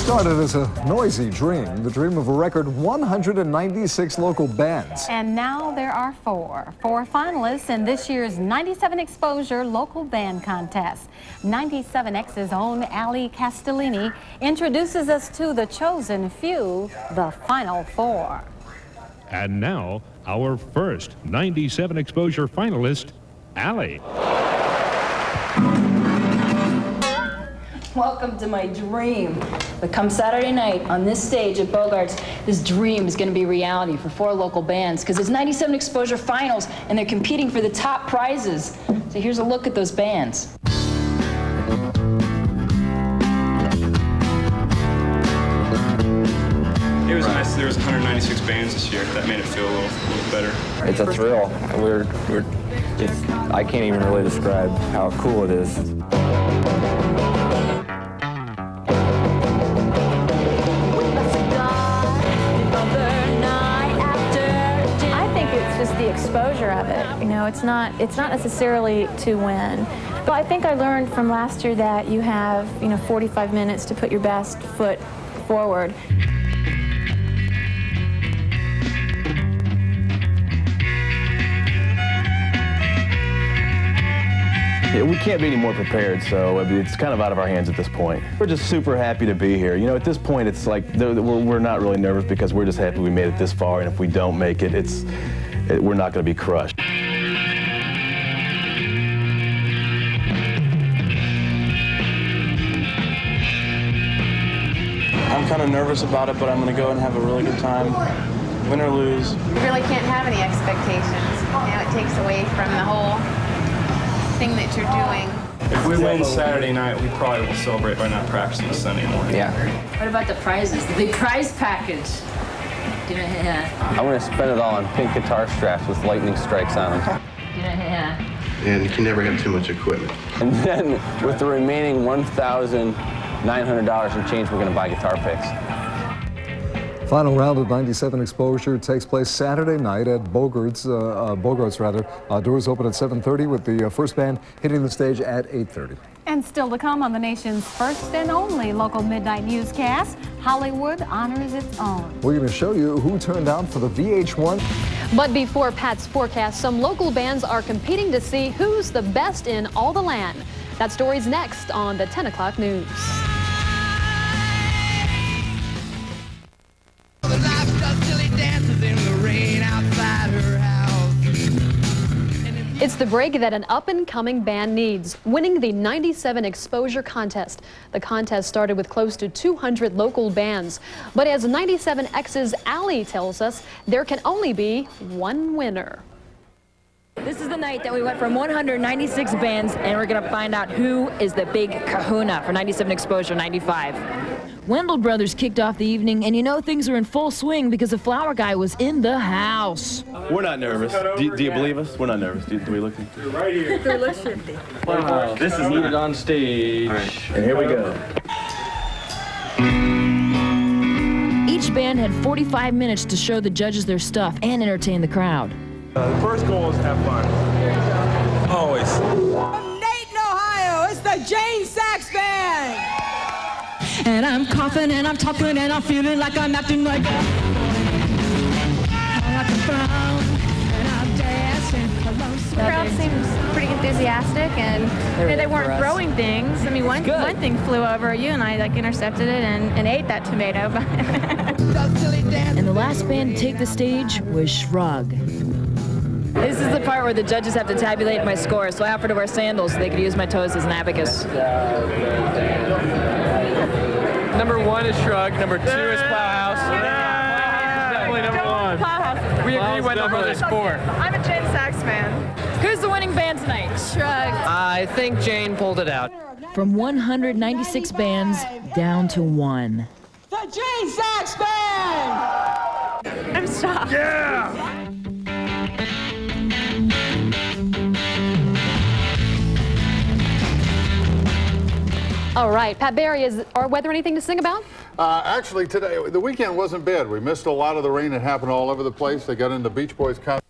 Started as a noisy dream, the dream of a record 196 local bands. And now there are four finalists in this year's 97 Exposure Local Band Contest. 97X's own Ali Castellini introduces us to the chosen few, the final four. And now, our first 97 Exposure finalist, Ali. Welcome to my dream. But come Saturday night on this stage at Bogart's, this dream is going to be reality for four local bands because it's 97 Exposure Finals and they're competing for the top prizes. So here's a look at those bands. It was nice. There was 196 bands this year. That made it feel a little better. It's a thrill. I can't even really describe how cool it is. Just the exposure of it. You know, it's not necessarily to win. But I think I learned from last year that you have, 45 minutes to put your best foot forward. Yeah, we can't be any more prepared, so it's kind of out of our hands at this point. We're just super happy to be here. At this point, it's like we're not really nervous because we're just happy we made it this far, and if we don't make it, we're not going to be crushed. I'm kind of nervous about it, but I'm going to go and have a really good time, win or lose. You really can't have any expectations. It takes away from the whole thing that you're doing. If we win Saturday night, we probably will celebrate by not practicing Sunday morning. Yeah. What about the prizes? The big prize package. I want to spend it all on pink guitar straps with lightning strikes on them. And you can never have too much equipment. And then with the remaining $1,900 in change, we're going to buy guitar picks. Final round of 97 Exposure takes place Saturday night at Bogart's. Doors open at 7:30 with the first band hitting the stage at 8:30. And still to come on the nation's first and only local midnight newscast, Hollywood honors its own. We're going to show you who turned out for the VH1. But before Pat's forecast, some local bands are competing to see who's the best in all the land. That story's next on the 10 o'clock news. It's the break that an up-and-coming band needs, winning the 97 Exposure Contest. The contest started with close to 200 local bands. But as 97X's Ali tells us, there can only be one winner. This is the night that we went from 196 bands, and we're going to find out who is the big kahuna for 97 Exposure 95. Wendell Brothers kicked off the evening, and things are in full swing because the flower guy was in the house. We're not nervous. Do you believe us? We're not nervous. Do we look? You're right here. They look shifty. Wow. This is needed on stage. Right. And here we go. Each band had 45 minutes to show the judges their stuff and entertain the crowd. The first goal is have fun. Always. From Dayton, Ohio, it's the Jane Sax Band. And I'm coughing and I'm talking and I'm feeling like I'm acting like a The crowd seems pretty enthusiastic, and they weren't throwing things. I mean, one thing flew over you, and I intercepted it and ate that tomato. And the last band to take the stage was Shrug. This is the part where the judges have to tabulate my score, so I offered to wear sandals so they could use my toes as an abacus. Number 1 is Shrug. Number 2 is Plowhouse. Definitely number 1. Plowhouse. We agree Wendell Brothers 4. I'm a Jane Sax fan. Who's the winning band tonight? Shrug. I think Jane pulled it out. From 196 bands down to 1. The Jane Sax Band! I'm shocked. Yeah! All right, Pat Barry, is our weather anything to sing about? Actually, today, the weekend wasn't bad. We missed a lot of the rain that happened all over the place. They got into Beach Boys concert.